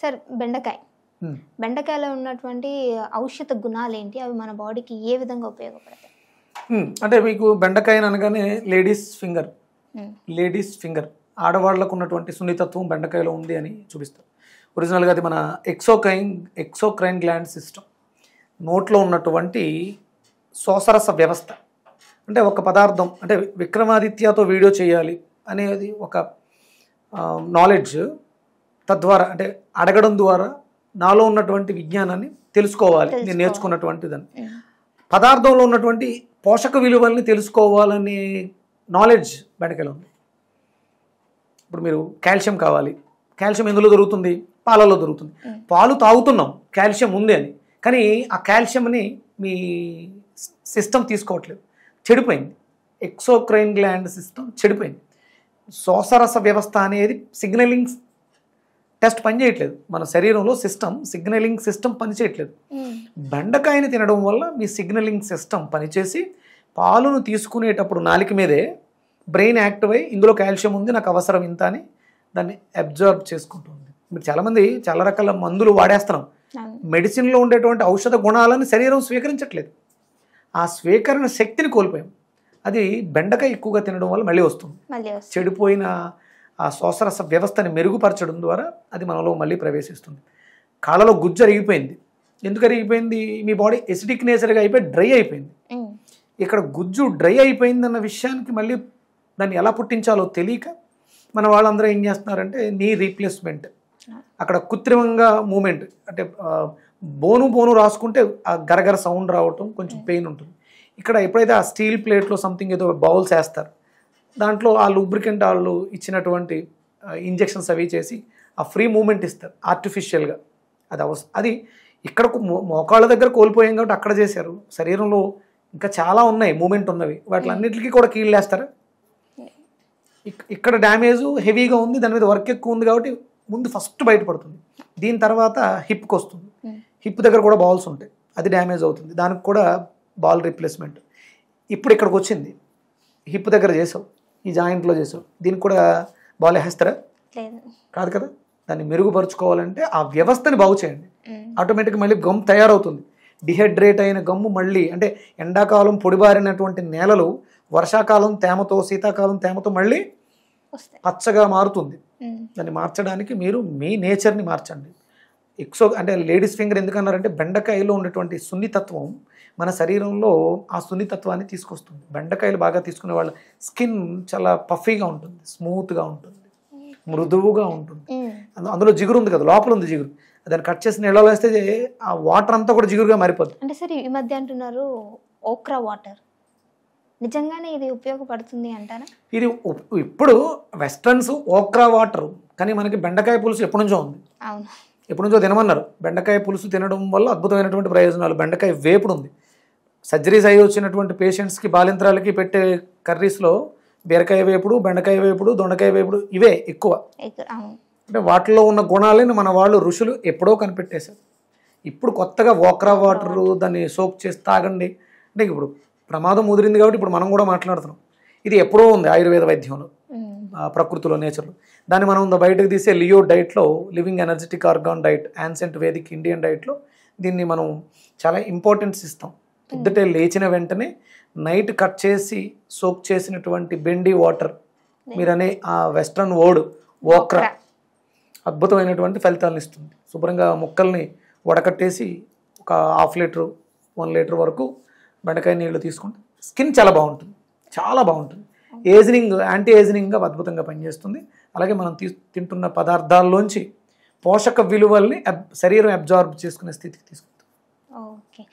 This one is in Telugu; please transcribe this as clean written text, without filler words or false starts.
సార్ బెండకాయ బెండకాయలో ఉన్నటువంటి ఔషధ గుణాలు ఏంటి? అవి మన బాడీకి ఏ విధంగా ఉపయోగపడతాయి? అంటే మీకు బెండకాయ అనగానే లేడీస్ ఫింగర్ ఆడవాళ్లకు ఉన్నటువంటి సున్నితత్వం బెండకాయలో ఉంది అని చూపిస్తారు. ఒరిజినల్గా అది మన ఎక్సోక్రైన్ గ్లాండ్ సిస్టమ్, నోట్లో ఉన్నటువంటి శోషరస వ్యవస్థ. అంటే ఒక పదార్థం అంటే విక్రమాదిత్యతో వీడియో చేయాలి అనేది ఒక నాలెడ్జ్, తద్వారా అంటే అడగడం ద్వారా నాలో ఉన్నటువంటి విజ్ఞానాన్ని తెలుసుకోవాలి, నేను నేర్చుకున్నటువంటిదని, పదార్థంలో ఉన్నటువంటి పోషక విలువల్ని తెలుసుకోవాలనే నాలెడ్జ్ బెండకాయలో ఉంది. ఇప్పుడు మీరు కాల్షియం కావాలి, కాల్షియం ఎందులో దొరుకుతుంది? పాలలో దొరుకుతుంది. పాలు తాగుతున్నాం కాల్షియం ఉంది అని, కానీ ఆ కాల్షియంని మీ సిస్టమ్ తీసుకోవట్లేదు, చెడిపోయింది. ఎక్సోక్రైన్ గ్లాండ్ సిస్టమ్ చెడిపోయింది. శోషరస వ్యవస్థ అనేది సిగ్నలింగ్ టెస్ట్ పనిచేయట్లేదు. మన శరీరంలో సిగ్నలింగ్ సిస్టమ్ పనిచేయట్లేదు. బెండకాయని తినడం వల్ల మీ సిగ్నలింగ్ సిస్టమ్ పనిచేసి పాలును తీసుకునేటప్పుడు నాలుక మీదే బ్రెయిన్ యాక్టివ్ అయ్యి ఇందులో కాల్షియం ఉంది, నాకు అవసరం ఇంత అని దాన్ని అబ్జర్వ్ చేసుకుంటుంది. మీరు చాలామంది చాలా రకాల మందులు వాడేస్తున్నాం, మెడిసిన్లో ఉండేటువంటి ఔషధ గుణాలను శరీరం స్వీకరించట్లేదు. ఆ స్వీకరణ శక్తిని కోల్పోయాం. అది బెండకాయ ఎక్కువగా తినడం వల్ల మళ్ళీ వస్తుంది. చెడిపోయిన ఆ శోషరస వ్యవస్థని మెరుగుపరచడం ద్వారా అది మనలో మళ్ళీ ప్రవేశిస్తుంది. కాళ్ళలో గుజ్జు అరిగిపోయింది. ఎందుకు అరిగిపోయింది? మీ బాడీ ఎసిడిక్ నేచర్గా అయిపోయి డ్రై అయిపోయింది. ఇక్కడ గుజ్జు డ్రై అయిపోయిందన్న విషయానికి మళ్ళీ దాన్ని ఎలా పుట్టించాలో తెలియక మన వాళ్ళందరూ ఏం చేస్తున్నారంటే నీ రీప్లేస్మెంట్, అక్కడ కృత్రిమంగా మూమెంట్, అంటే బోను రాసుకుంటే ఆ గరగర సౌండ్ రావటం, కొంచెం పెయిన్ ఉంటుంది. ఇక్కడ ఎప్పుడైతే ఆ స్టీల్ ప్లేట్లో సంథింగ్ ఏదో బౌల్స్ వేస్తారు, దాంట్లో ఆ లూబ్రికెంట్ వాళ్ళు ఇచ్చినటువంటి ఇంజెక్షన్స్ అవి చేసి ఆ ఫ్రీ మూమెంట్ ఇస్తారు ఆర్టిఫిషియల్గా. అది ఇక్కడ మోకాళ్ళ దగ్గర కోల్పోయాం కాబట్టి అక్కడ చేశారు. శరీరంలో ఇంకా చాలా ఉన్నాయి మూమెంట్ ఉన్నవి, వాటిలన్నిటికీ కూడా కీళ్ళేస్తారు. ఇక్కడ డ్యామేజ్ హెవీగా ఉంది, దాని మీద వర్క్ ఎక్కువ ఉంది కాబట్టి ముందు ఫస్ట్ బయటపడుతుంది. దీని తర్వాత హిప్కి వస్తుంది. హిప్ దగ్గర కూడా బాల్స్ ఉంటాయి, అది డ్యామేజ్ అవుతుంది, దానికి కూడా బాల్ రీప్లేస్మెంట్. ఇప్పుడు ఇక్కడికి వచ్చింది, హిప్ దగ్గర చేసావు, ఈ జాయింట్లో చేసావు, దీనికి కూడా బాల్ వేస్తారా? కాదు కదా. దాన్ని మెరుగుపరుచుకోవాలంటే ఆ వ్యవస్థని బాగు చేయండి, ఆటోమేటిక్గా మళ్ళీ గమ్ తయారవుతుంది. డిహైడ్రేట్ అయిన గమ్ము మళ్ళీ, అంటే ఎండాకాలం పొడిబారినటువంటి నేలలు వర్షాకాలం తేమతో, శీతాకాలం తేమతో మళ్ళీ పచ్చగా మారుతుంది. దాన్ని మార్చడానికి మీరు మీ నేచర్ని మార్చండి. అంటే లేడీస్ ఫింగర్ ఎందుకన్నారంటే బెండకాయలో ఉన్నటువంటి సున్నితత్వం మన శరీరంలో ఆ సున్నితత్వాన్ని తీసుకొస్తుంది. బెండకాయలు బాగా తీసుకునే వాళ్ళ స్కిన్ చాలా పఫీగా ఉంటుంది, స్మూత్గా ఉంటుంది, మృదువుగా ఉంటుంది. అందులో జిగురు ఉంది కదా, లోపల ఉంది జిగురు, దాన్ని కట్ చేసి నీళ్ళలో వేస్తే ఆ వాటర్ అంతా కూడా జిగురుగా మారిపోతుంది. అంటే సరే ఈ మధ్య అంటున్నారు ఓక్రా వాటర్, నిజంగానే ఇది ఉపయోగపడుతుంది అంటారా? ఇది ఇప్పుడు వెస్ట్రన్స్ ఓక్రా వాటర్, కానీ మనకి బెండకాయ పులుసు ఎప్పటి నుంచో ఉంది. అవును, ఎప్పటి నుంచో తినమన్నారు. బెండకాయ పులుసు తినడం వల్ల అద్భుతమైనటువంటి ప్రయోజనాలు. బెండకాయ వేపుడు ఉంది. సర్జరీస్ అయ్యి వచ్చినటువంటి పేషెంట్స్కి, బాలింత్రాలకి పెట్టే కర్రీస్లో బీరకాయ వేపుడు, బెండకాయ వేపుడు, దొండకాయ వేపుడు ఇవే ఎక్కువ. అంటే వాటిలో ఉన్న గుణాలను మన వాళ్ళు ఋషులు ఎప్పుడో కనిపెట్టేశారు. ఇప్పుడు కొత్తగా ఓక్రా వాటర్ దాన్ని సోక్ చేసి తాగండి అంటే ఇప్పుడు ప్రమాదం ముదిరింది కాబట్టి ఇప్పుడు మనం కూడా మాట్లాడుతున్నాం. ఇది ఎప్పుడో ఉంది ఆయుర్వేద వైద్యంలో, ప్రకృతిలో, నేచర్లో. దాన్ని మనం బయటకు తీసే లియో డైట్లో, living energetic organ diet, ancient Vedic Indian డైట్లో దీన్ని మనం చాలా ఇంపార్టెన్స్ ఇస్తాం. పొద్దుటే లేచిన వెంటనే నైట్ కట్ చేసి సోక్ చేసినటువంటి బెండి వాటర్, మీరనే ఆ వెస్ట్రన్ వర్డ్ ఓక్రా అద్భుతమైనటువంటి ఫలితాలను ఇస్తుంది. శుభ్రంగా ముక్కల్ని వడకట్టేసి ఒక 1/2 లీటర్ 1 లీటర్ వరకు బెండకాయ నీళ్ళు తీసుకుంటే స్కిన్ చాలా బాగుంటుంది, చాలా బాగుంటుంది. యాంటీ ఏజినింగ్గా అద్భుతంగా పనిచేస్తుంది. అలాగే మనం తింటున్న పదార్థాల్లోంచి పోషక విలువల్ని శరీరం అబ్జార్బ్ చేసుకునే స్థితికి తీసుకుంటుంది. ఓకే.